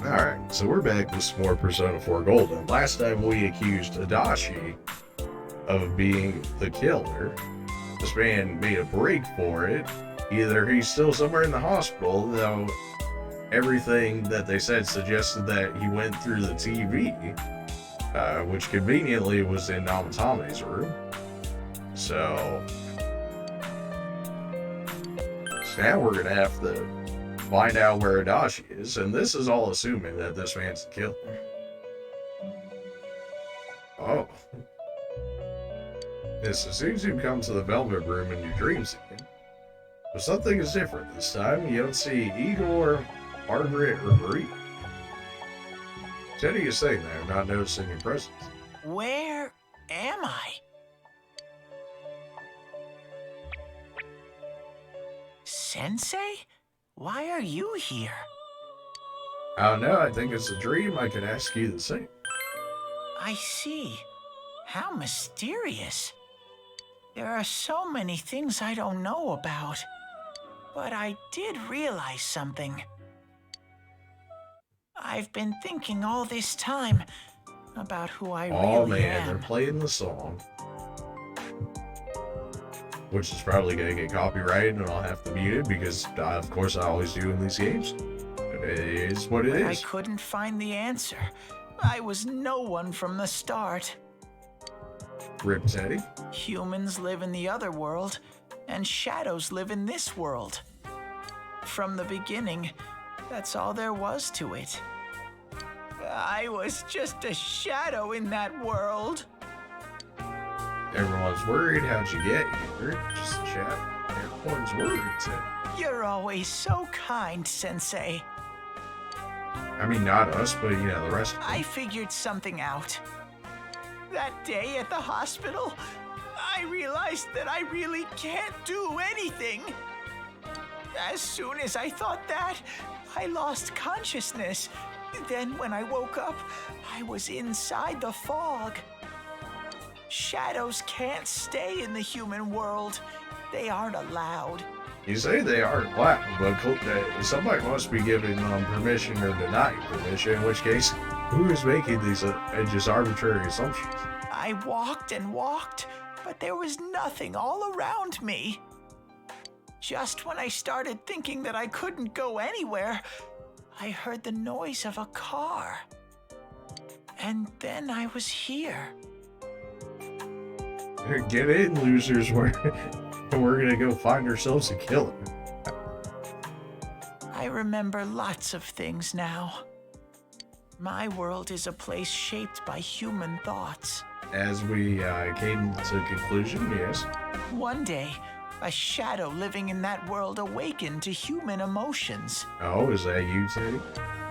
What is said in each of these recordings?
Alright, so we're back with some more Persona 4 Golden. Last time we accused Adachi of being the killer. This man made a break for it. Either he's still somewhere in the hospital, though everything that they said suggested that he went through the TV, which conveniently was in Namatame's room. So now we're gonna have to find out where Adachi is, and this is all assuming that this man's the killer. Oh. This assumes you come to the Velvet Room in your dreams again. But something is different this time. You don't see Igor, Margaret, or Marie. Teddy is saying there, not noticing your presence. Where am I? Sensei? Why are you here? I don't know, I think it's a dream. I could ask you the same. I see. How mysterious. There are so many things I don't know about. But I did realize something. I've been thinking all this time about who I really am. Oh man, they're playing the song. Which is probably going to get copyrighted and I'll have to mute it because, of course, I always do in these games. It is what it is. I couldn't find the answer. I was no one from the start. Rip Teddy. Humans live in the other world, and shadows live in this world. From the beginning, that's all there was to it. I was just a shadow in that world. Everyone's worried. How'd you get here? Just a chat. Everyone's worried, Teddy. You're always so kind, Sensei. I mean, not us, but, you know, the rest of them. I figured something out. That day at the hospital, I realized that I really can't do anything. As soon as I thought that, I lost consciousness. Then when I woke up, I was inside the fog. Shadows can't stay in the human world. They aren't allowed. You say they aren't allowed, but somebody must be giving them permission or denying permission, in which case, who is making these just arbitrary assumptions? I walked and walked, but there was nothing all around me. Just when I started thinking that I couldn't go anywhere, I heard the noise of a car. And then I was here. Get in, losers. We're gonna go find ourselves a killer. I remember lots of things now. My world is a place shaped by human thoughts. As we came to a conclusion, yes. One day, a shadow living in that world awakened to human emotions. Oh, is that you, Teddy?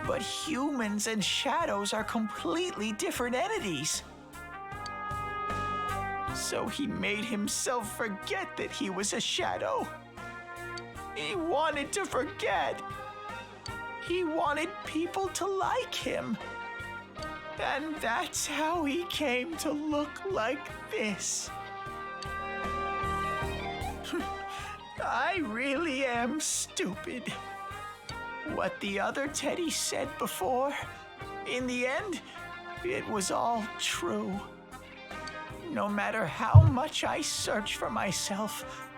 But humans and shadows are completely different entities. So he made himself forget that he was a shadow. He wanted to forget. He wanted people to like him. And that's how he came to look like this. I really am stupid. What the other Teddy said before, in the end, it was all true. No matter how much I search for myself,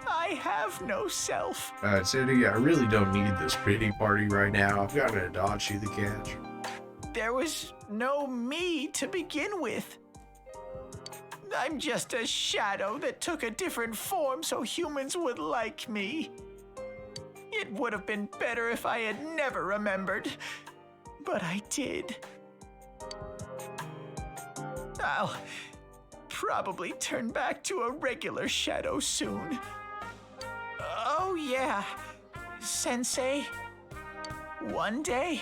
I have no self. Teddy, I really don't need this pity party right now. I've got an Adachi to catch. There was no me to begin with. I'm just a shadow that took a different form so humans would like me. It would have been better if I had never remembered, but I did. I'll probably turn back to a regular shadow soon. Oh yeah, Sensei. One day,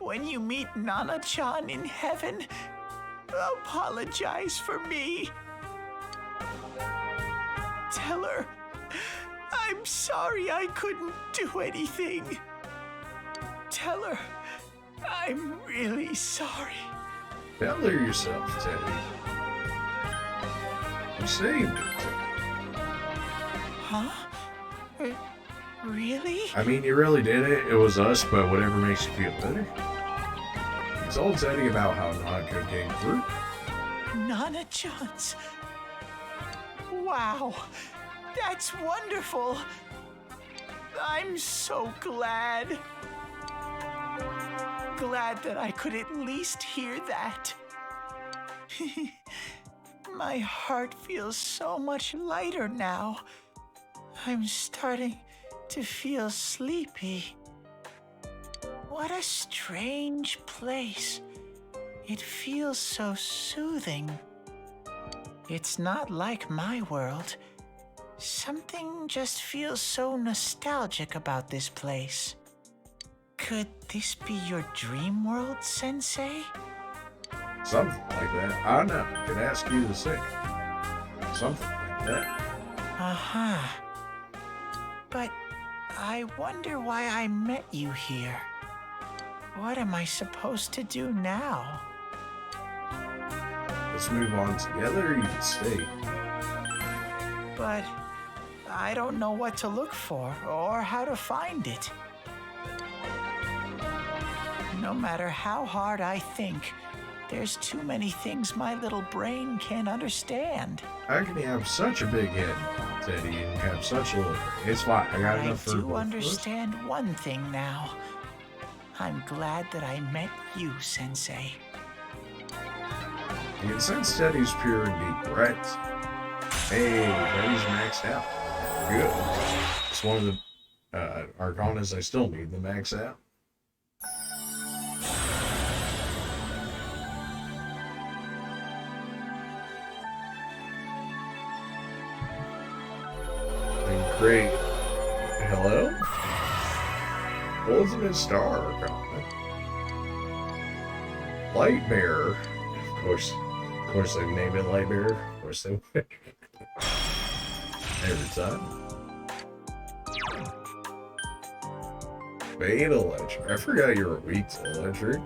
when you meet Nana-chan in heaven, apologize for me. Tell her I'm sorry I couldn't do anything. Tell her I'm really sorry. Tell her yourself, Teddy. You saved her, Teddy. Huh? Really? I mean, you really did it. It was us, but whatever makes you feel better. He told Teddy about how Naka came through. Nana Jones. Wow, that's wonderful. I'm so glad. Glad that I could at least hear that. My heart feels so much lighter now. I'm starting to feel sleepy. What a strange place. It feels so soothing. It's not like my world. Something just feels so nostalgic about this place. Could this be your dream world, Sensei? Something like that. I don't know. I could ask you the same. Something like that. Uh-huh. But I wonder why I met you here. What am I supposed to do now? Let's move on together, or you can stay. But I don't know what to look for or how to find it. No matter how hard I think, there's too many things my little brain can't understand. How can you have such a big head, Teddy, and have such a little brain? It's fine. I got enough for both I do of us. understand one thing now. I'm glad that I met you, Sensei. You can sense Teddy's pure and deep right. Hey, Teddy's maxed out. Good. It's one of the Arcanas I still need to max out. Great. Hello? Ultimate Star Arcana. Light Bearer. Of course they named it Light Bearer. Of course they would. Every time. Beta Electric. I forgot you were weak to electric.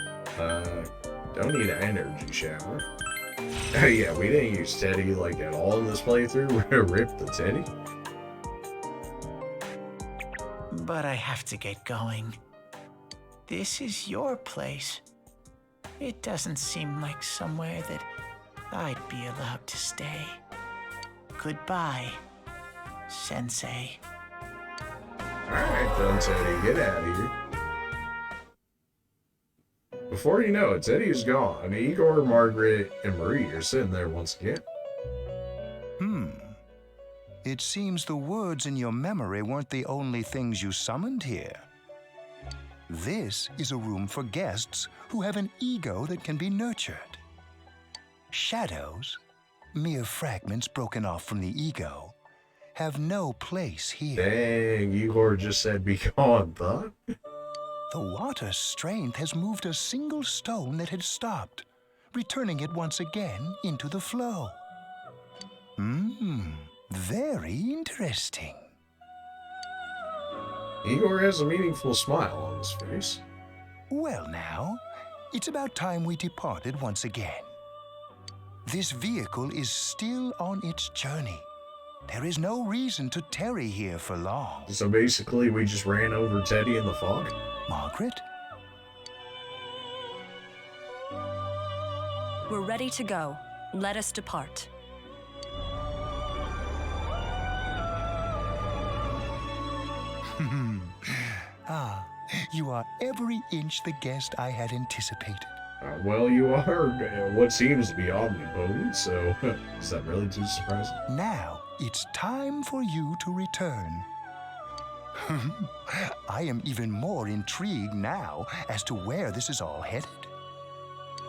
Don't need an energy shower. Yeah, we didn't use Teddy like at all in this playthrough. We're gonna rip the Teddy. But I have to get going. This is your place. It doesn't seem like somewhere that I'd be allowed to stay. Goodbye, Sensei. Alright then, Teddy, get out of here. Before you know it, Teddy is gone. Igor, Margaret, and Marie are sitting there once again. It seems the words in your memory weren't the only things you summoned here. This is a room for guests who have an ego that can be nurtured. Shadows, mere fragments broken off from the ego, have no place here. Dang, Igor just said be gone, huh? The water's strength has moved a single stone that had stopped, returning it once again into the flow. Very interesting. Igor has a meaningful smile on his face. Well now, it's about time we departed once again. This vehicle is still on its journey. There is no reason to tarry here for long. So basically, we just ran over Teddy in the fog? Margaret? We're ready to go. Let us depart. You are every inch the guest I had anticipated. Well, you are what seems to be omnipotent, so is that really too surprising? Now, it's time for you to return. I am even more intrigued now as to where this is all headed.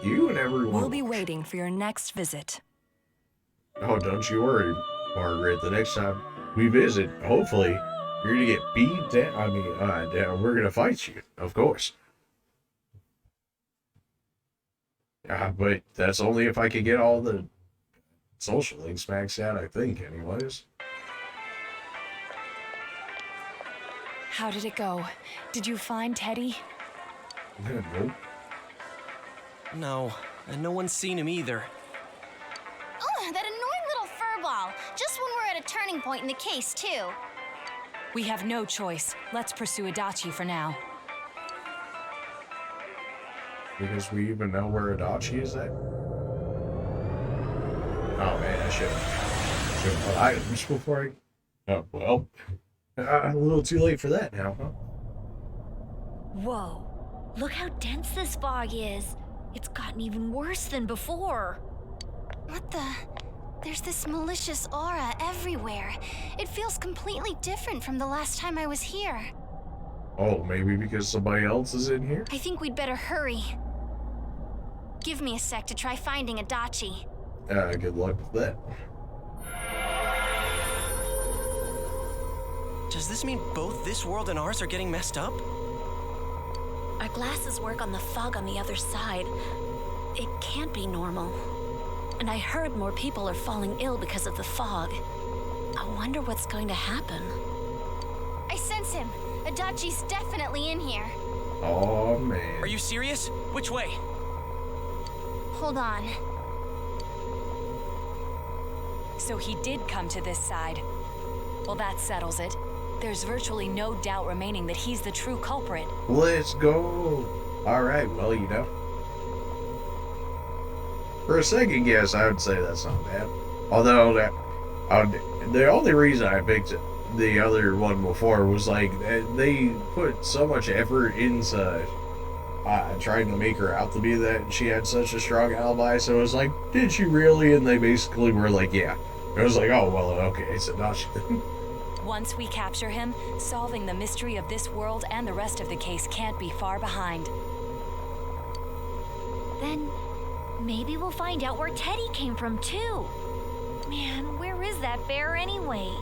You and everyone. We'll be waiting for your next visit. Oh, don't you worry, Margaret. The next time we visit, hopefully, you're gonna get beat down. We're gonna fight you, of course. But that's only if I can get all the social links maxed out, I think, anyways. How did it go? Did you find Teddy? Nope. No, and no one's seen him either. Oh, that annoying little furball. Just when we're at a turning point in the case, too. We have no choice. Let's pursue Adachi for now. because we even know where Adachi is at. Oh man, I should put items before I... Oh, well. A little too late for that now, huh? Whoa. Look how dense this fog is. It's gotten even worse than before. What the? There's this malicious aura everywhere. It feels completely different from the last time I was here. Oh, maybe because somebody else is in here? I think we'd better hurry. Give me a sec to try finding Adachi. Good luck with that. Does this mean both this world and ours are getting messed up? Our glasses work on the fog on the other side. It can't be normal. And I heard more people are falling ill because of the fog. I wonder what's going to happen. I sense him. Adachi's definitely in here. Oh man. Are you serious? Which way? Hold on. So he did come to this side. Well, that settles it. There's virtually no doubt remaining that he's the true culprit. Let's go. Alright, well, you know. For a second guess, I would say that's not bad. Although, the only reason I picked the other one before was like, they put so much effort into trying to make her out to be that she had such a strong alibi. So it was like, did she really? And they basically were like, yeah. It was like, oh, well, okay, so not she. Once we capture him, solving the mystery of this world and the rest of the case can't be far behind. Then maybe we'll find out where Teddy came from too. Man, where is that bear anyway?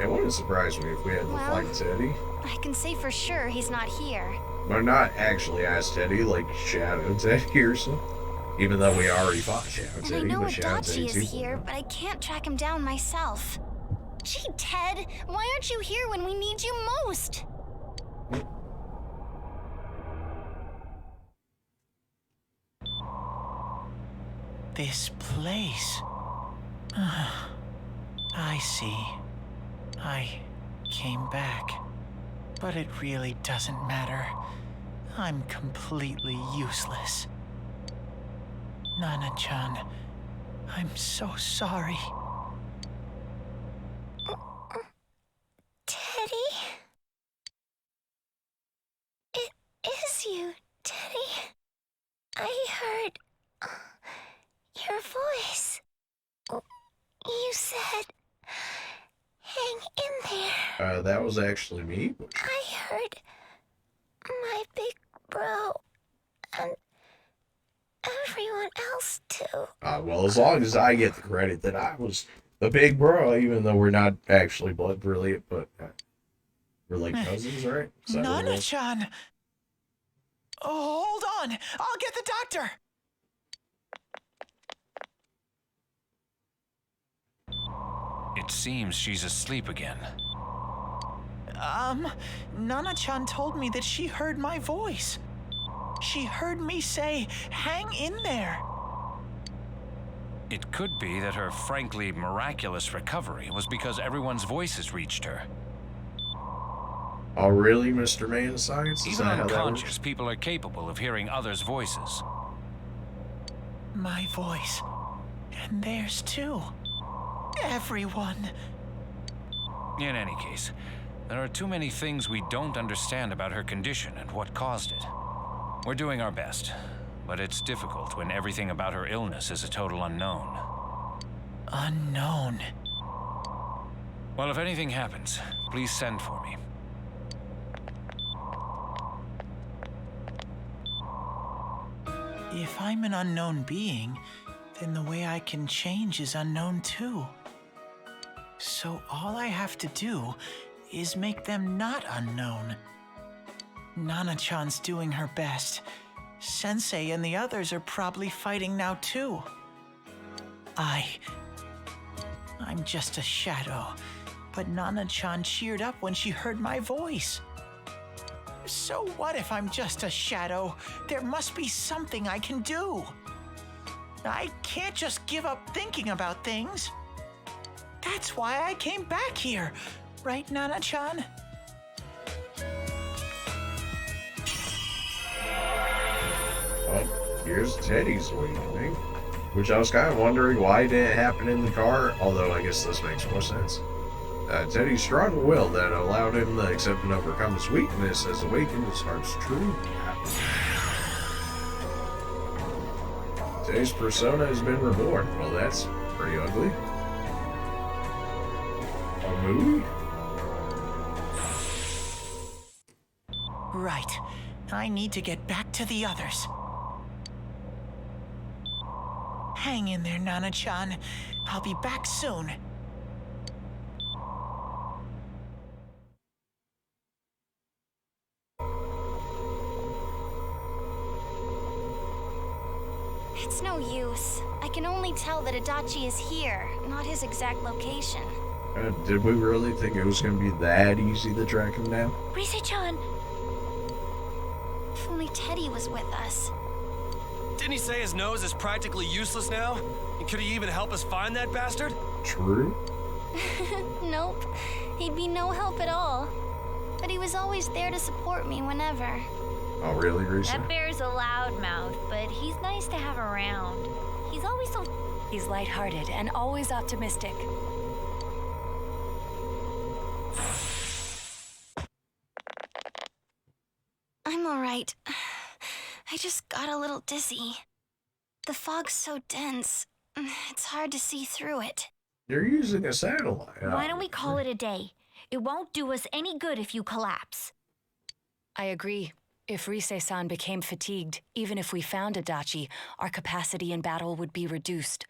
It wouldn't surprise me if we had to Well- fight Teddy. I can say for sure he's not here. But not actually as Teddy, like Shadow Teddy or something. Even though we already fought Shadow And I Teddy, know but Shadow Teddy Adachi is 2. here, but I can't track him down myself. Gee, Ted, why aren't you here when we need you most? This place. I see. I came back. But it really doesn't matter. I'm completely useless. Nana-chan, I'm so sorry. Teddy? It is you, Teddy. I heard your voice. You said, hang in there. That was actually me. I heard my big bro and everyone else too. Well, as long as I get the credit that I was the big bro, even though we're not actually blood related, but we're like cousins, right? Is that what it is? Nana-chan! Oh, hold on! I'll get the doctor! It seems she's asleep again. Nana-chan told me that she heard my voice. She heard me say, hang in there. It could be that her frankly miraculous recovery was because everyone's voices reached her. Oh, really, Mr. Man Science? Is Even that how that unconscious, works? people are capable of hearing others' voices. My voice. And theirs too. Everyone. In any case, there are too many things we don't understand about her condition and what caused it. We're doing our best, but it's difficult when everything about her illness is a total unknown. Unknown. Well, if anything happens, please send for me. If I'm an unknown being, then the way I can change is unknown too. So all I have to do is make them not unknown. Nana-chan's doing her best. Sensei and the others are probably fighting now too. I'm just a shadow, but Nana-chan cheered up when she heard my voice. So what if I'm just a shadow? There must be something I can do. I can't just give up thinking about things. That's why I came back here, right, Nana-chan? here's Teddy's awakening, which I was kind of wondering why it didn't happen in the car, although I guess this makes more sense. Teddy's strong will that allowed him to accept and overcome his weakness has awakened his heart's true happiness. Teddy's persona has been reborn. Well, that's pretty ugly. A movie? Right. I need to get back to the others. Hang in there, Nana-chan. I'll be back soon. It's no use. I can only tell that Adachi is here, not his exact location. Did we really think it was going to be that easy to track him down? Rise-chan, If only Teddy was with us. Didn't he say his nose is practically useless now? And could he even help us find that bastard? True. Nope. He'd be no help at all. But he was always there to support me whenever. Oh, really, Risa? That bear's a loudmouth, but he's nice to have around. He's always so... He's lighthearted and always optimistic. I'm alright. I just got a little dizzy. The fog's so dense, it's hard to see through it. You're using a satellite. Why don't we call it a day? It won't do us any good if you collapse. I agree. If Rise-san became fatigued, even if we found Adachi, our capacity in battle would be reduced.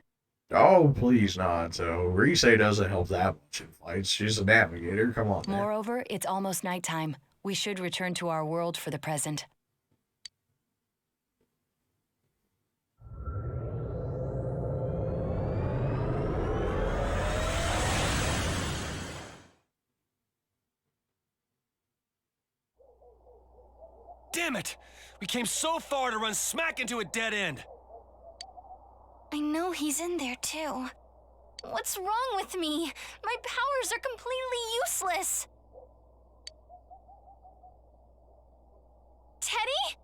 Oh, please not. So, Rise doesn't help that much in fights. She's a navigator. Come on, man. Moreover, it's almost nighttime. We should return to our world for the present. Damn it! We came so far to run smack into a dead end. I know he's in there too. What's wrong with me? My powers are completely useless. Teddy?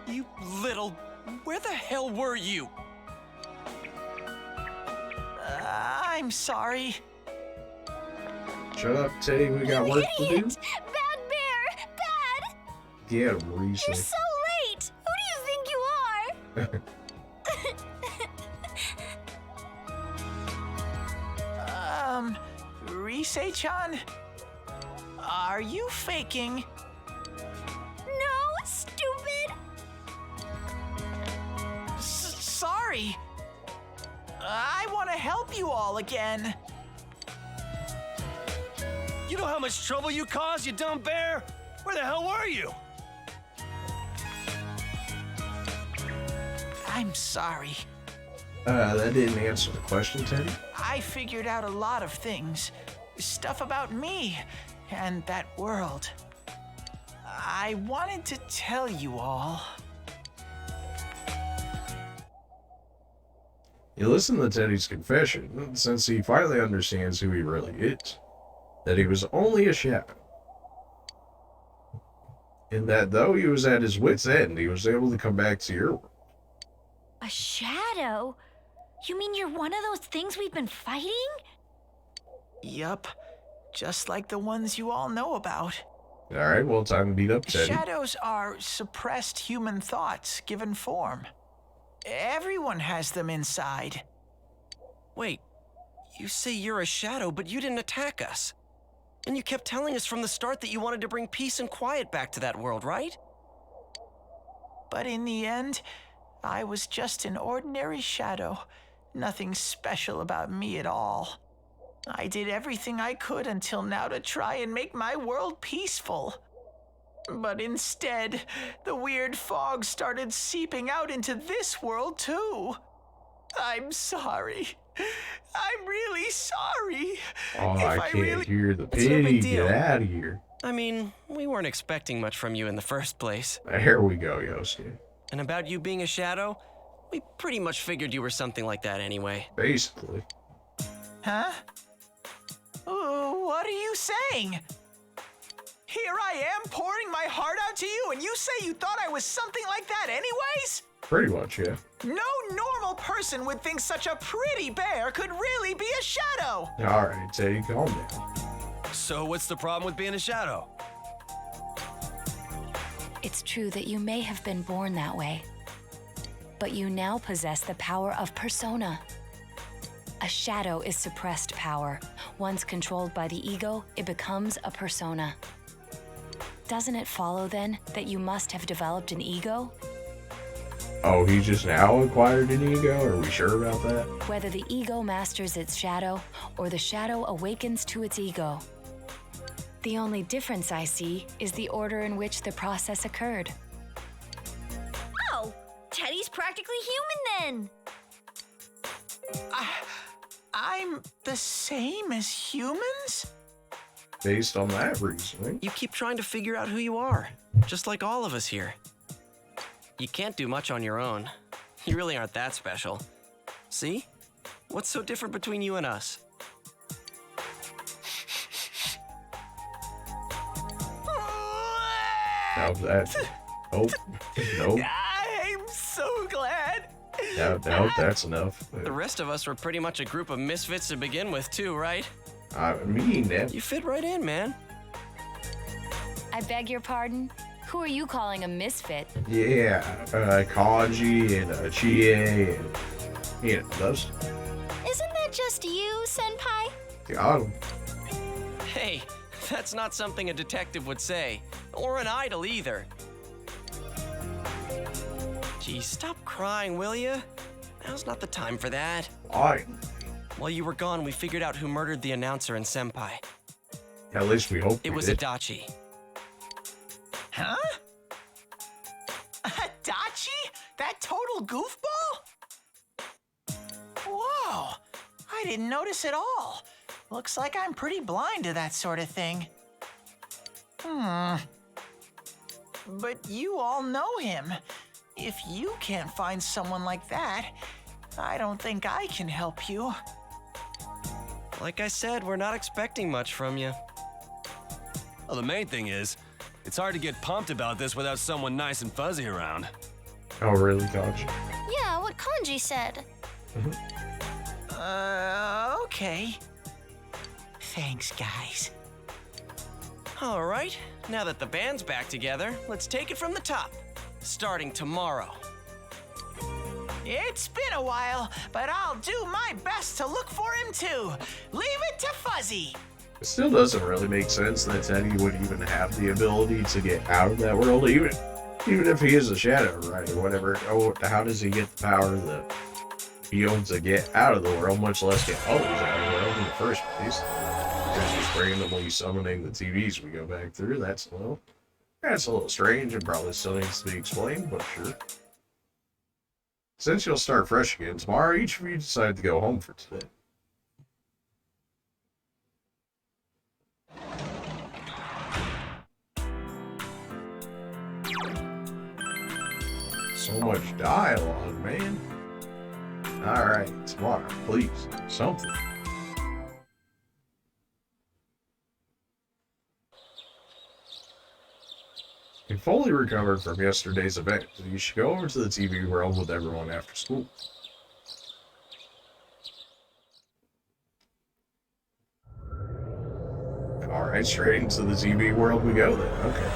You little... Where the hell were you? I'm sorry. Shut up, Teddy. We got work to do. Idiot! Bad bear! Bad! Yeah, Rise. You're so late! Who do you think you are? Rise-chan? Are you faking? No, stupid! Sorry. I want to help you all again. You know how much trouble you caused, you dumb bear? Where the hell were you? I'm sorry. That didn't answer the question, Teddy. I figured out a lot of things. Stuff about me and that world. I wanted to tell you all. You listen to Teddy's confession, since he finally understands who he really is. That he was only a shadow. And that though he was at his wit's end, he was able to come back to your world. A shadow? You mean you're one of those things we've been fighting? Yup. Just like the ones you all know about. Alright, well, time to beat up Teddy. Shadows are suppressed human thoughts given form. Everyone has them inside. Wait, you say you're a shadow, but you didn't attack us. And you kept telling us from the start that you wanted to bring peace and quiet back to that world, right? But in the end, I was just an ordinary shadow. Nothing special about me at all. I did everything I could until now to try and make my world peaceful. But instead, the weird fog started seeping out into this world too. I'm sorry. I'm really sorry. Oh, If I can't hear the It's no pity. big deal. Get out of here. I mean, we weren't expecting much from you in the first place. There we go, Yosuke. And about you being a shadow, we pretty much figured you were something like that anyway. Basically. Huh? What are you saying? Here I am pouring my heart out to you, and you say you thought I was something like that anyways? Pretty much, yeah. No normal person would think such a pretty bear could really be a shadow. All right, Teddy, calm down. So what's the problem with being a shadow? It's true that you may have been born that way, but you now possess the power of persona. A shadow is suppressed power. Once controlled by the ego, it becomes a persona. Doesn't it follow, then, that you must have developed an ego? Oh, he just now acquired an ego? Are we sure about that? Whether the ego masters its shadow, or the shadow awakens to its ego. The only difference I see is the order in which the process occurred. Oh, Teddy's practically human then. I'm the same as humans? Based on that reasoning. You keep trying to figure out who you are, just like all of us here. You can't do much on your own. You really aren't that special. See? What's so different between you and us? Now that. Oh, no. I'm so glad. No, that's enough. The rest of us were pretty much a group of misfits to begin with, too, right? I mean that. You fit right in, man. I beg your pardon? Who are you calling a misfit? Yeah, Kanji and Chie and, you know, those. Isn't that just you, Senpai? Got 'em. Hey, that's not something a detective would say. Or an idol, either. Gee, stop crying, will ya? Now's not the time for that. Why? While you were gone, we figured out who murdered the announcer and Senpai. At least we hope It we was did. Adachi. Huh? Adachi? That total goofball? Whoa, I didn't notice at all. Looks like I'm pretty blind to that sort of thing. But you all know him. If you can't find someone like that, I don't think I can help you. Like I said, we're not expecting much from you. Well, the main thing is, it's hard to get pumped about this without someone nice and fuzzy around. Oh, really, Kanji? Yeah, what Kanji said. Okay. Thanks, guys. All right, now that the band's back together, let's take it from the top. Starting tomorrow. It's been a while, but I'll do my best to look for him too. Leave it to Fuzzy. It still doesn't really make sense that Teddy would even have the ability to get out of that world, even if he is a shadow, right, or whatever. Oh, how does he get the power that he owns to get out of the world, much less get always out of the world in the first place? There's just randomly summoning the TVs we go back through. That's a little strange and probably still needs to be explained, but sure. Since you'll start fresh again tomorrow, each of you decide to go home for today. So much dialogue, man. Alright, tomorrow, please, something. You fully recovered from yesterday's event, so you should go over to the TV world with everyone after school. Alright, straight into the TV world we go then, okay.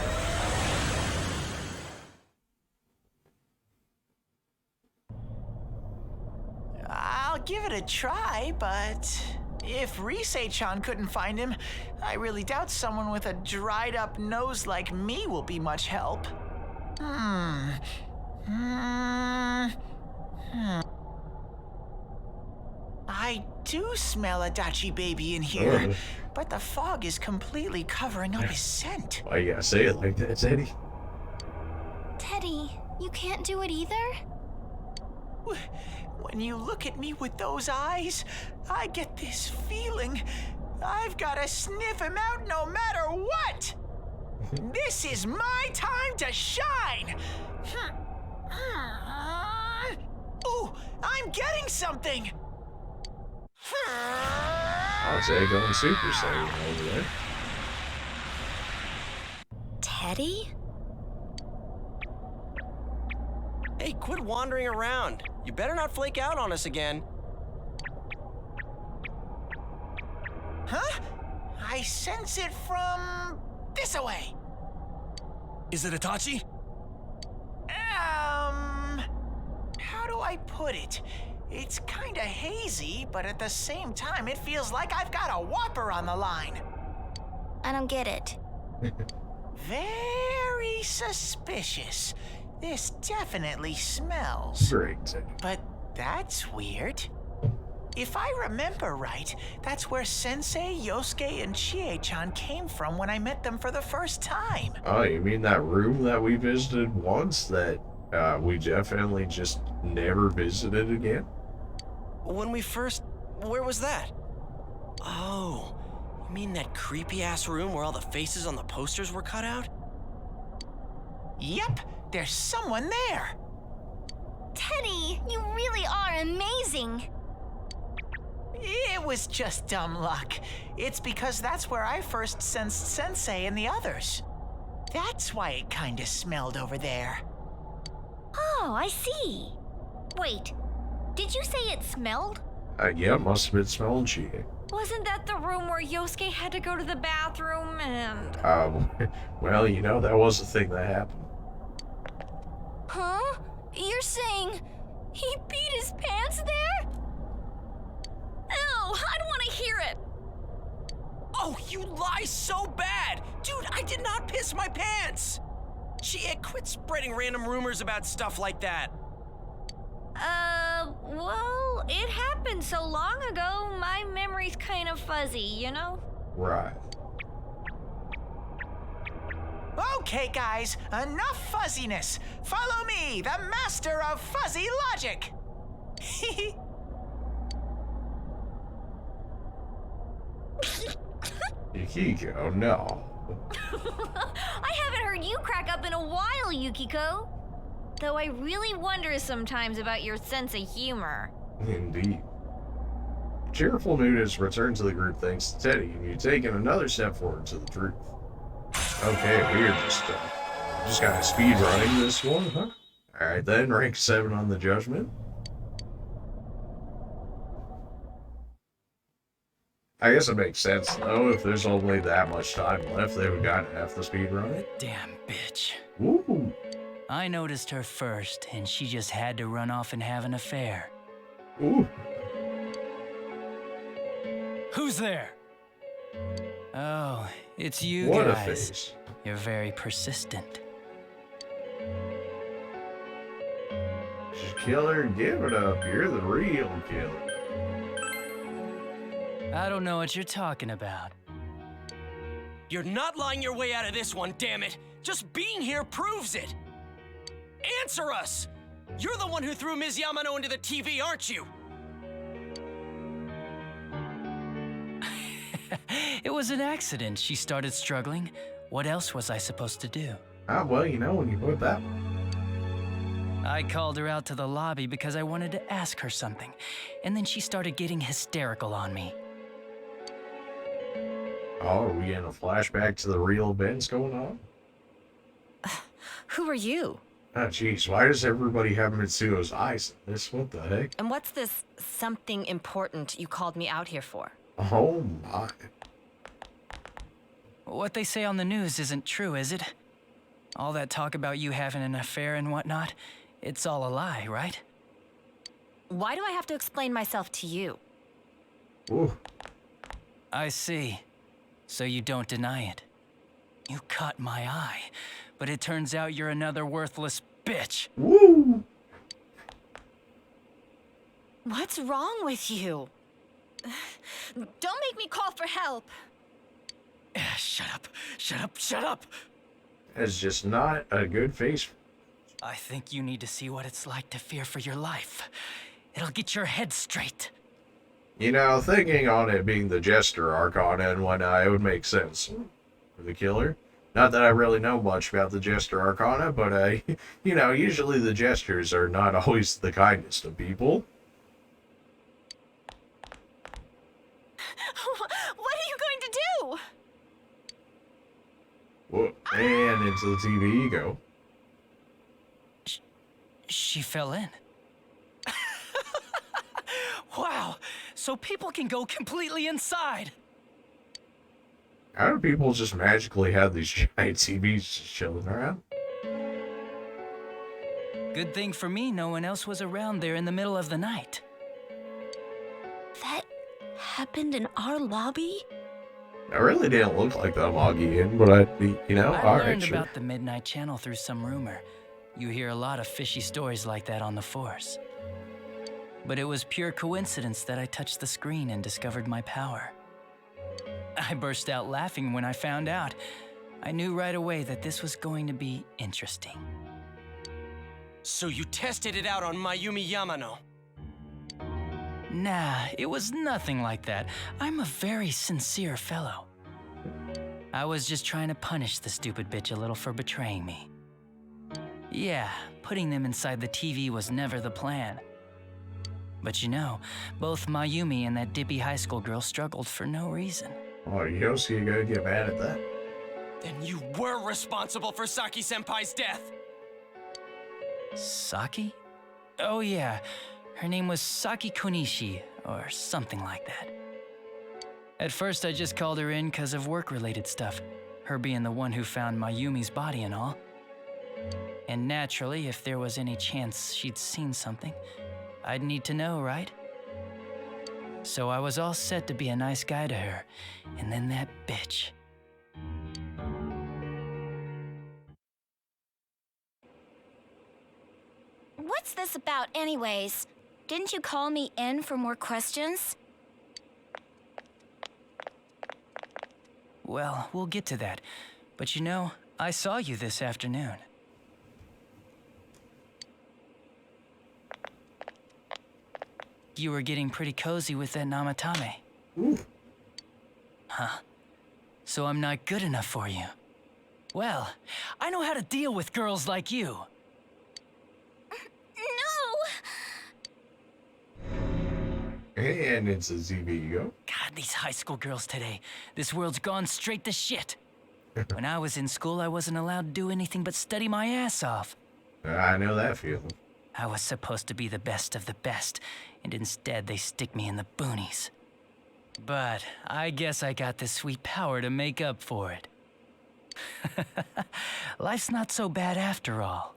I'll give it a try, but if Risei-chan couldn't find him, I really doubt someone with a dried up nose like me will be much help. I do smell Adachi baby in here, Ugh. but the fog is completely covering up his scent. Why you gotta say it like that, Teddy? Teddy, you can't do it either? When you look at me with those eyes, I get this feeling I've gotta sniff him out no matter what! This is my time to shine! Ooh, I'm getting something! I'll say going Super Saiyan over there. Teddy? Hey, quit wandering around. You better not flake out on us again. Huh? I sense it from this away. Is it Adachi? How do I put it? It's kinda hazy, but at the same time, it feels like I've got a whopper on the line. I don't get it. Very suspicious. This definitely smells. Great. But that's weird. If I remember right, that's where Sensei, Yosuke, and Chie-chan came from when I met them for the first time. Oh, you mean that room that we visited once that we definitely just never visited again? When we first... Where was that? Oh, you mean that creepy-ass room where all the faces on the posters were cut out? Yep, there's someone there. Teddy, you really are amazing. It was just dumb luck. It's because that's where I first sensed Sensei and the others. That's why it kinda smelled over there. Oh, I see. Wait, did you say it smelled? Yeah, must have been smelling Chie. Wasn't that the room where Yosuke had to go to the bathroom and... Well, you know, that was the thing that happened. Huh? You're saying he beat his pants there? Ew, I don't want to hear it. Oh, you lie so bad! Dude, I did not piss my pants! Chie, quit spreading random rumors about stuff like that. Well, it happened so long ago, my memory's kind of fuzzy, you know? Right. Okay, guys, enough fuzziness. Follow me, the master of fuzzy logic. Yukiko, no. I haven't heard you crack up in a while, Yukiko. Though I really wonder sometimes about your sense of humor. Indeed. Cheerful mood has returned to the group thanks to Teddy, and you've taken another step forward to the truth. Okay, we're just kind of speed running this one, huh? Alright then, rank 7 on the judgment. I guess it makes sense, though. If there's only that much time left, they would got half the speed run. Damn bitch. Woo! I noticed her first, and she just had to run off and have an affair. Ooh. Who's there? Oh, it's you What a guys. face. You're very persistent. Killer, give it up. You're the real killer. I don't know what you're talking about. You're not lying your way out of this one, damn it! Just being here proves it! Answer us! You're the one who threw Ms. Yamano into the TV, aren't you? It was an accident. She started struggling. What else was I supposed to do? Ah, well, you know, when you put that one. I called her out to the lobby because I wanted to ask her something, and then she started getting hysterical on me. Oh, are we getting a flashback to the real events going on? Who are you? Oh, jeez, why does everybody have Mitsuo's eyes in this? What the heck? And what's this something important you called me out here for? Oh, my. What they say on the news isn't true, is it? All that talk about you having an affair and whatnot, it's all a lie, right? Why do I have to explain myself to you? Ooh. I see. So you don't deny it. You caught my eye, but it turns out you're another worthless bitch. Woo! What's wrong with you? Don't make me call for help. Shut up, shut up, shut up! It's just not a good face. I think you need to see what it's like to fear for your life. It'll get your head straight. You know, thinking on it being the Jester Arcana and whatnot, it would make sense for the killer. Not that I really know much about the Jester Arcana, but, you know, usually the Jesters are not always the kindest of people. What are you going to do? Whoa, man, And into the TV you go. She fell in. Wow, so people can go completely inside. How do people just magically have these giant TVs just chilling around? Good thing for me, no one else was around there in the middle of the night. That happened in our lobby? I really didn't look like that loggy in, but I alright, learned sure. about the Midnight Channel through some rumor. You hear a lot of fishy stories like that on the force. But it was pure coincidence that I touched the screen and discovered my power. I burst out laughing when I found out. I knew right away that this was going to be interesting. So you tested it out on Mayumi Yamano? Nah, it was nothing like that. I'm a very sincere fellow. I was just trying to punish the stupid bitch a little for betraying me. Yeah, putting them inside the TV was never the plan. But you know, both Mayumi and that dippy high school girl struggled for no reason. Oh, you don't see you gonna get mad at that. Then you were responsible for Saki-senpai's death! Saki? Oh yeah, her name was Saki Konishi, or something like that. At first I just called her in because of work-related stuff, her being the one who found Mayumi's body and all. And naturally, if there was any chance she'd seen something, I'd need to know, right? So I was all set to be a nice guy to her, and then that bitch. What's this about anyways? Didn't you call me in for more questions? Well, we'll get to that. But you know, I saw you this afternoon. You were getting pretty cozy with that Namatame. Ooh. Huh. So I'm not good enough for you. Well, I know how to deal with girls like you. And it's a ZV you go. God, these high school girls today. This world's gone straight to shit. When I was in school, I wasn't allowed to do anything but study my ass off. I know that feeling. I was supposed to be the best of the best, and instead they stick me in the boonies. But I guess I got the sweet power to make up for it. Life's not so bad after all.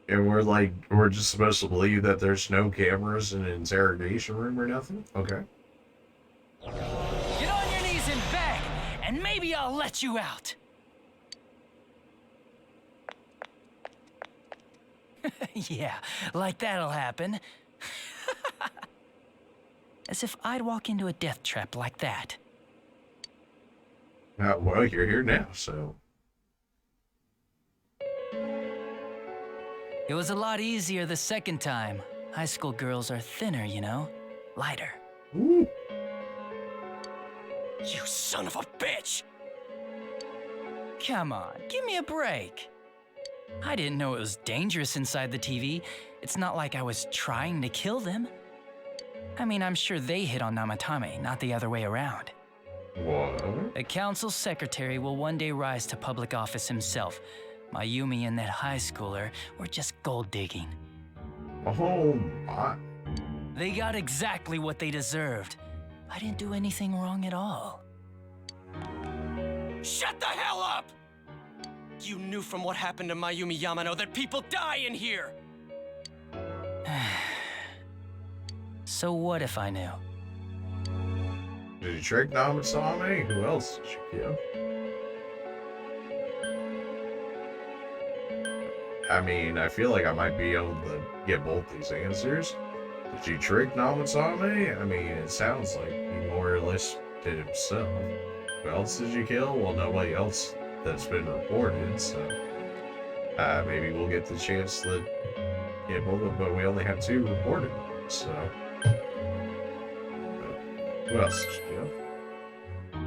And we're just supposed to believe that there's no cameras in an interrogation room or nothing? Okay. Get on your knees and beg, and maybe I'll let you out. Yeah, like that'll happen. As if I'd walk into a death trap like that. Well, you're here now, so... It was a lot easier the second time. High school girls are thinner, you know? Lighter. Ooh. You son of a bitch! Come on, give me a break. I didn't know it was dangerous inside the TV. It's not like I was trying to kill them. I mean, I'm sure they hit on Namatame, not the other way around. What? A council secretary will one day rise to public office himself. Mayumi and that high schooler were just gold digging. Oh my. They got exactly what they deserved. I didn't do anything wrong at all. Shut the hell up! You knew from what happened to Mayumi Yamano that people die in here! So what if I knew? Did you trick Namatame? Who else did you kill? I mean, I feel like I might be able to get both these answers. Did you trick Namatame? I mean, it sounds like he more or less did himself. Who else did you kill? Well, nobody else that's been reported, so... maybe we'll get the chance to get both of them, but we only have 2 reported, so... Who else did you kill?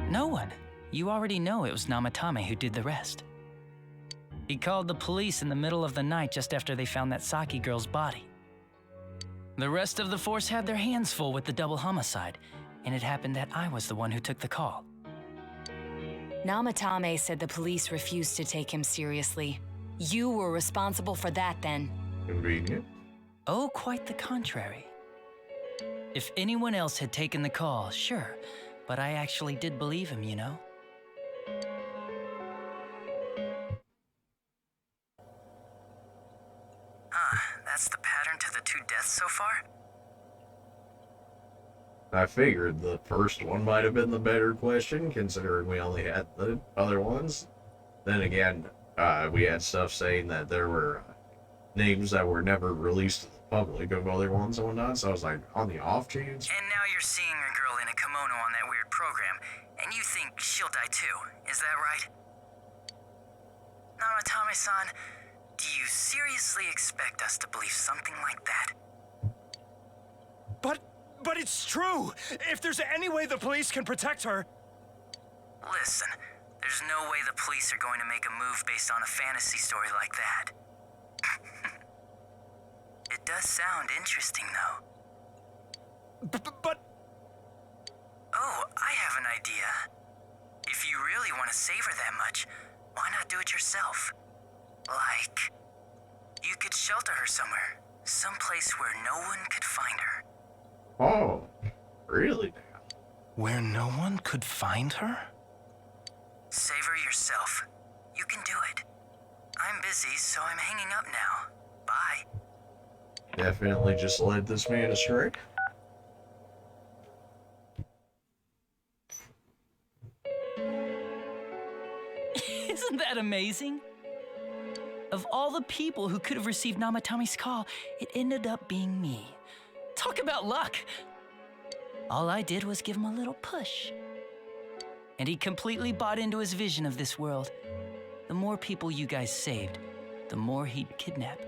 No one. You already know it was Namatame who did the rest. He called the police in the middle of the night just after they found that Saki girl's body. The rest of the force had their hands full with the double homicide, and it happened that I was the one who took the call. Namatame said the police refused to take him seriously. You were responsible for that then. Convenient. Oh, quite the contrary. If anyone else had taken the call, sure, but I actually did believe him, you know? That's the pattern to the 2 deaths so far? I figured the first one might have been the better question, considering we only had the other ones. Then again, we had stuff saying that there were names that were never released to the public of other ones and whatnot, so I was like, on the off chance. And now you're seeing a girl in a kimono on that weird program, and you think she'll die too, is that right? Namatame-san, do you seriously expect us to believe something like that? But it's true! If there's any way the police can protect her... Listen, there's no way the police are going to make a move based on a fantasy story like that. It does sound interesting, though. But... Oh, I have an idea. If you really want to save her that much, why not do it yourself? Like, you could shelter her somewhere. Someplace where no one could find her. Oh, really now? Where no one could find her? Save her yourself. You can do it. I'm busy, so I'm hanging up now. Bye. Definitely just led this man astray. Isn't that amazing? Of all the people who could have received Namatame's call, it ended up being me. Talk about luck! All I did was give him a little push. And he completely bought into his vision of this world. The more people you guys saved, the more he'd kidnap.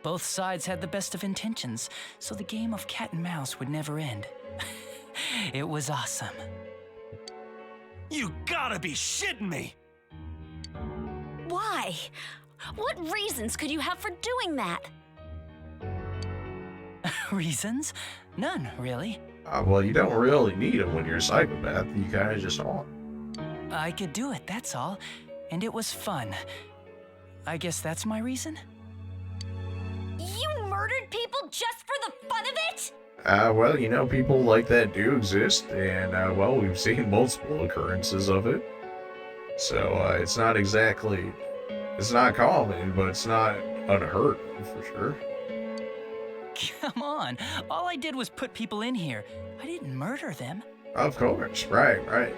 Both sides had the best of intentions, so the game of cat and mouse would never end. It was awesome. You gotta be shitting me! Why? What reasons could you have for doing that? Reasons? None, really. Well, you don't really need them when you're a psychopath. You kind of just are. I could do it, that's all. And it was fun. I guess that's my reason? You murdered people just for the fun of it? Well, you know, people like that do exist, and, well, we've seen multiple occurrences of it. So, it's not exactly... It's not common, but it's not unheard of, for sure. Come on, all I did was put people in here. I didn't murder them. Of course, right.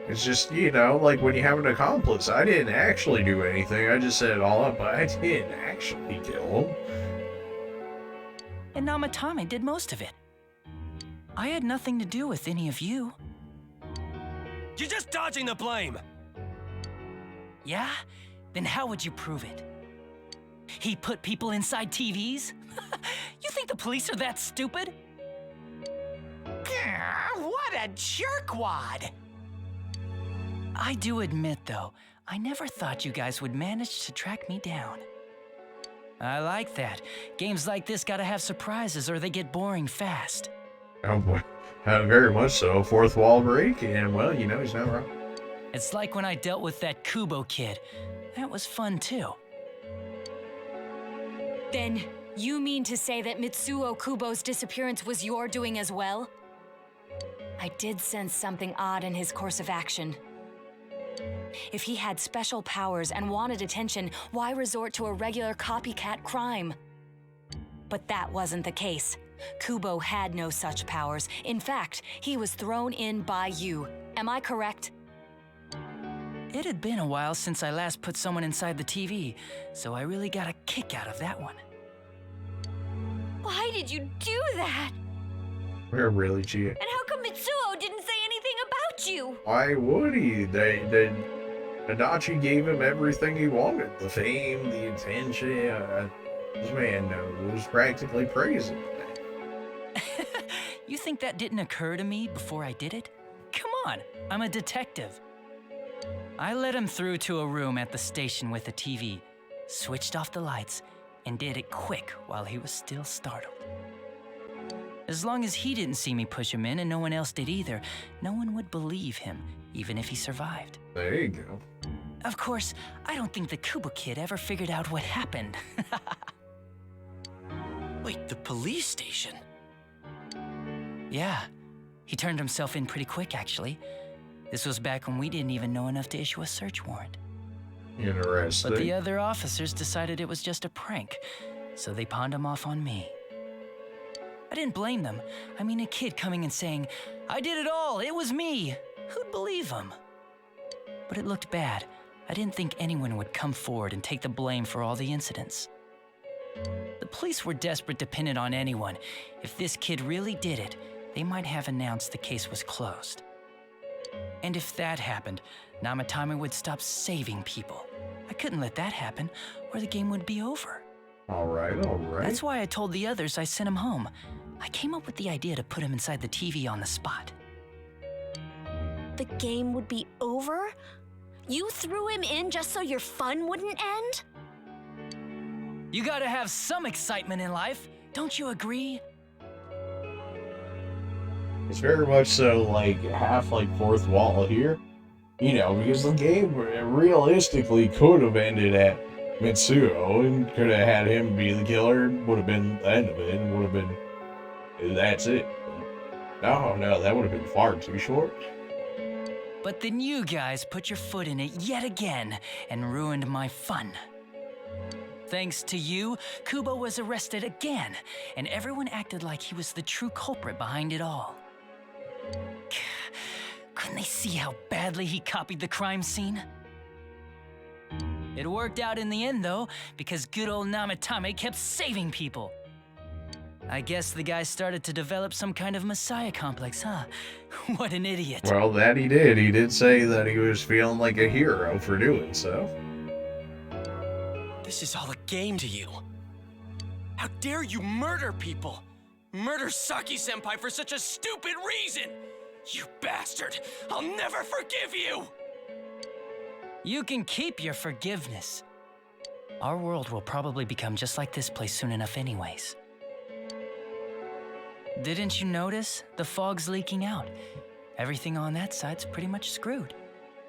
It's just, you know, like when you have an accomplice, I didn't actually do anything, I just set it all up, but I didn't actually kill him. And Namatame did most of it. I had nothing to do with any of you. You're just dodging the blame! Yeah? Then how would you prove it? He put people inside TVs? You think the police are that stupid? What a jerkwad! I do admit, though, I never thought you guys would manage to track me down. I like that. Games like this gotta have surprises or they get boring fast. Oh boy, very much so. Fourth wall break, and well, you know, he's not wrong. It's like when I dealt with that Kubo kid. That was fun, too. Then, you mean to say that Mitsuo Kubo's disappearance was your doing as well? I did sense something odd in his course of action. If he had special powers and wanted attention, why resort to a regular copycat crime? But that wasn't the case. Kubo had no such powers. In fact, he was thrown in by you. Am I correct? It had been a while since I last put someone inside the TV, so I really got a kick out of that one. Why did you do that? We're really cheating. And how come Mitsuo didn't say anything about you? Why would he? Adachi gave him everything he wanted. The fame, the attention. This man was practically praising him. You think that didn't occur to me before I did it? Come on, I'm a detective. I led him through to a room at the station with a TV, switched off the lights, and did it quick while he was still startled. As long as he didn't see me push him in and no one else did either, no one would believe him, even if he survived. There you go. Of course, I don't think the Kubo kid ever figured out what happened. Wait, the police station? Yeah, he turned himself in pretty quick, actually. This was back when we didn't even know enough to issue a search warrant. Interesting. But the other officers decided it was just a prank, so they pawned him off on me. I didn't blame them. I mean, a kid coming and saying, "I did it all, it was me." Who'd believe him? But it looked bad. I didn't think anyone would come forward and take the blame for all the incidents. The police were desperate to pin it on anyone. If this kid really did it, they might have announced the case was closed. And if that happened, Namatame would stop saving people. I couldn't let that happen, or the game would be over. All right. That's why I told the others I sent him home. I came up with the idea to put him inside the TV on the spot. The game would be over? You threw him in just so your fun wouldn't end? You gotta have some excitement in life, don't you agree? It's very much so like half like fourth wall here. You know, because the game realistically could have ended at Mitsuo and could have had him be the killer, would have been the end of it, and would have been, that's it. No, that would have been far too short. But then you guys put your foot in it yet again and ruined my fun. Thanks to you, Kubo was arrested again, and everyone acted like he was the true culprit behind it all. Couldn't they see how badly he copied the crime scene? It worked out in the end, though, because good old Namatame kept saving people. I guess the guy started to develop some kind of messiah complex, huh? What an idiot. Well, that he did. He did say that he was feeling like a hero for doing so. This is all a game to you. How dare you murder people? Murder Saki-senpai for such a stupid reason! You bastard! I'll never forgive you! You can keep your forgiveness. Our world will probably become just like this place soon enough anyways. Didn't you notice? The fog's leaking out. Everything on that side's pretty much screwed.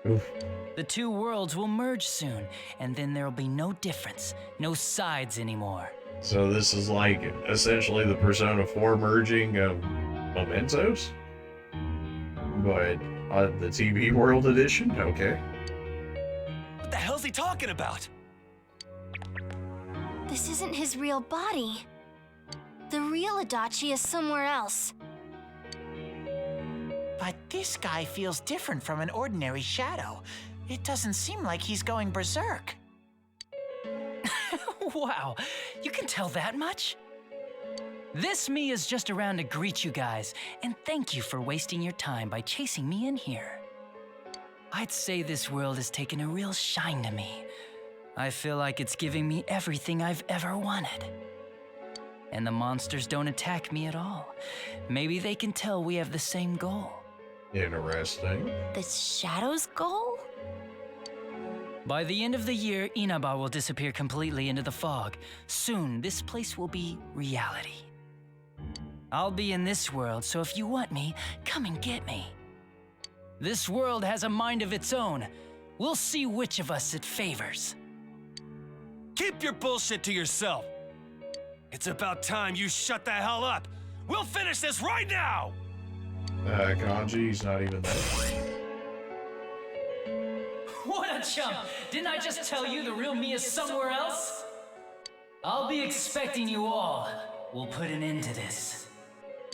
Oof. The two worlds will merge soon, and then there'll be no difference, no sides anymore. So this is like essentially the Persona 4 merging of Mementos? But the TV World Edition? Okay. What the hell's he talking about? This isn't his real body. The real Adachi is somewhere else. But this guy feels different from an ordinary shadow. It doesn't seem like he's going berserk. Wow, you can tell that much? This me is just around to greet you guys, and thank you for wasting your time by chasing me in here. I'd say this world has taken a real shine to me. I feel like it's giving me everything I've ever wanted. And the monsters don't attack me at all. Maybe they can tell we have the same goal. Interesting. The Shadow's goal? By the end of the year, Inaba will disappear completely into the fog. Soon, this place will be reality. I'll be in this world, so if you want me, come and get me. This world has a mind of its own. We'll see which of us it favors. Keep your bullshit to yourself. It's about time you shut the hell up. We'll finish this right now! Kanji's not even there. What a chump! Didn't I just tell you the real me is somewhere else? I'll be expecting you all. We'll put an end to this.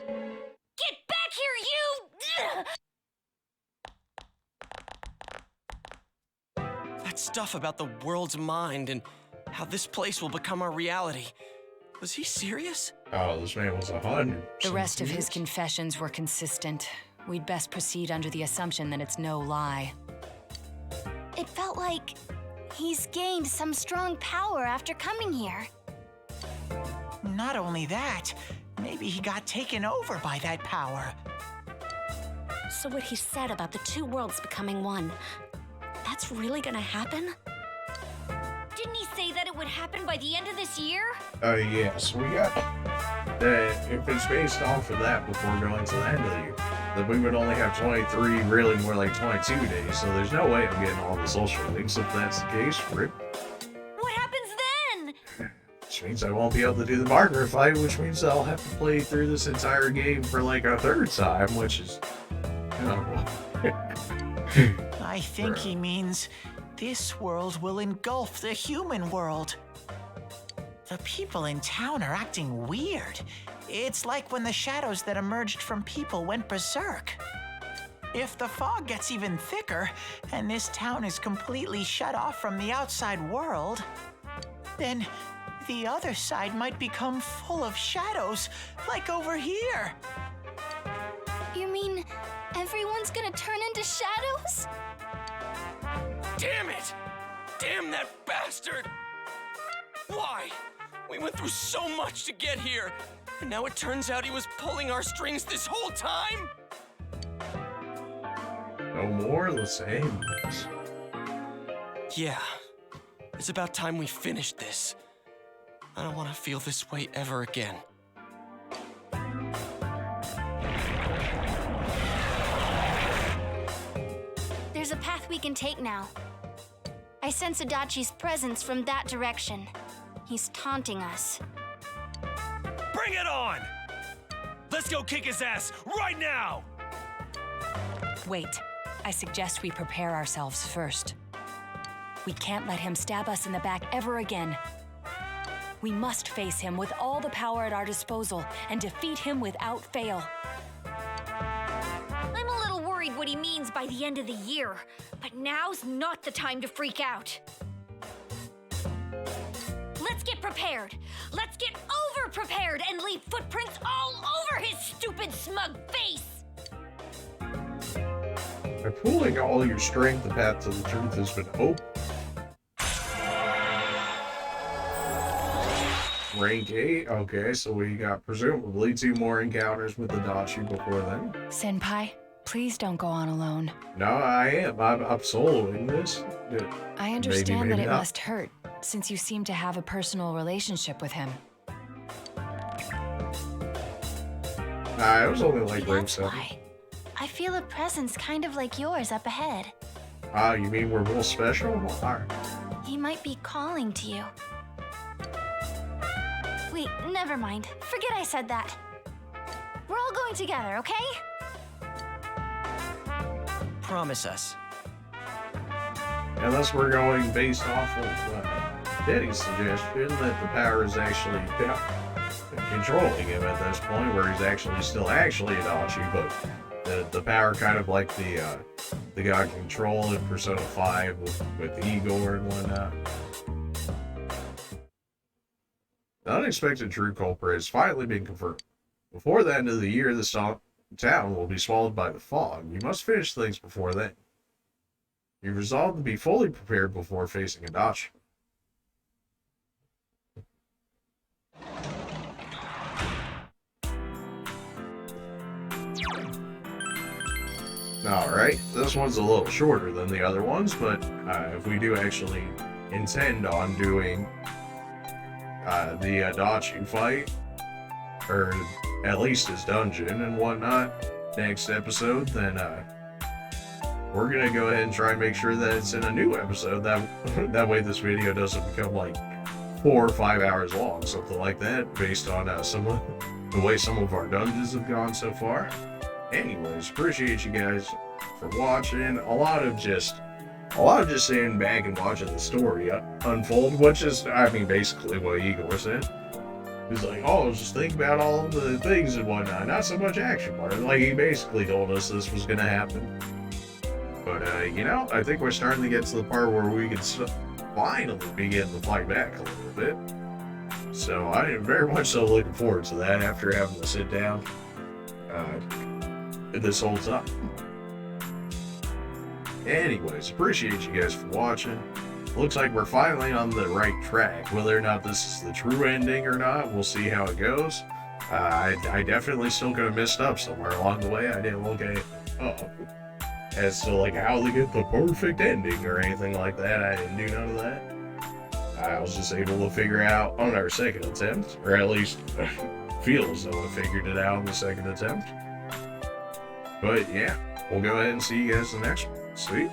Get back here, you! That stuff about the world's mind and how this place will become our reality. Was he serious? Oh, this man was 100%. The rest of his confessions were consistent. We'd best proceed under the assumption that it's no lie. It felt like he's gained some strong power after coming here. Not only that, maybe he got taken over by that power. So what he said about the two worlds becoming one, that's really gonna happen? Didn't he say that it would happen by the end of this year? Yes, we got, if it's based off of that before going to the end of the year, then we would only have 23, really more like 22 days, so there's no way I'm getting all the social links if that's the case. Rip. What happens then? Which means I won't be able to do the marker fight, which means I'll have to play through this entire game for like a third time, which is, I think he means this world will engulf the human world. The people in town are acting weird. It's like when the shadows that emerged from people went berserk. If the fog gets even thicker, and this town is completely shut off from the outside world, then the other side might become full of shadows, like over here. You mean everyone's gonna turn into shadows? Damn it! Damn that bastard! Why? We went through so much to get here, and now it turns out he was pulling our strings this whole time? No more the same. Yeah. It's about time we finished this. I don't want to feel this way ever again. There's a path we can take now. I sense Adachi'S presence from that direction. He's taunting us. Bring it on! Let's go kick his ass right now! Wait, I suggest we prepare ourselves first. We can't let him stab us in the back ever again. We must face him with all the power at our disposal and defeat him without fail. I'm a little worried what he means by the end of the year, but now's not the time to freak out. Let's get prepared. Let's get over-prepared and leave footprints all over his stupid, smug face. By pooling all your strength, the path to the truth has been open. Rank 8, okay, so we got presumably 2 more encounters with Adachi before then. Senpai, please don't go on alone. No, I am. I'm soloing this. I understand that it not. must hurt, since you seem to have a personal relationship with him. Nah, it was only like rank That's 7. why. I feel a presence kind of like yours up ahead. Ah, you mean we're both special? Alright. He might be calling to you. Wait, never mind. Forget I said that. We're all going together, okay? Promise us. Unless we're going based off of Daddy's suggestion that the power is actually controlling him at this point, where he's actually still Adachi, but the power kind of like the God Control in Persona 5 with Igor and whatnot. The unexpected true culprit has finally been confirmed. Before the end of the year, this town will be swallowed by the fog. You must finish things before then. You've resolved to be fully prepared before facing Adachi. Alright, this one's a little shorter than the other ones, but if we do actually intend on doing the Adachi fight, or at least his dungeon and whatnot, next episode, then we're gonna go ahead and try and make sure that it's in a new episode. That way this video doesn't become like 4 or 5 hours long, something like that, based on the way some of our dungeons have gone so far. Anyways, appreciate you guys for watching. A lot of just sitting back and watching the story unfold, which is, I mean, basically what Igor said. He's like, oh, just think about all of the things and whatnot, not so much action part. Like, he basically told us this was gonna happen. But, you know, I think we're starting to get to the part where we can finally begin to fight back a little bit. So, I am very much so looking forward to that after having to sit down this whole time. Anyways, appreciate you guys for watching. Looks like we're finally on the right track. Whether or not this is the true ending or not, we'll see how it goes. I definitely still could have messed up somewhere along the way. I didn't look at it as to like how to get the perfect ending or anything like that. I didn't do none of that. I was just able to figure out on our second attempt, or at least feel as though I figured it out on the second attempt. But yeah, we'll go ahead and see you guys in the next one. Sweet.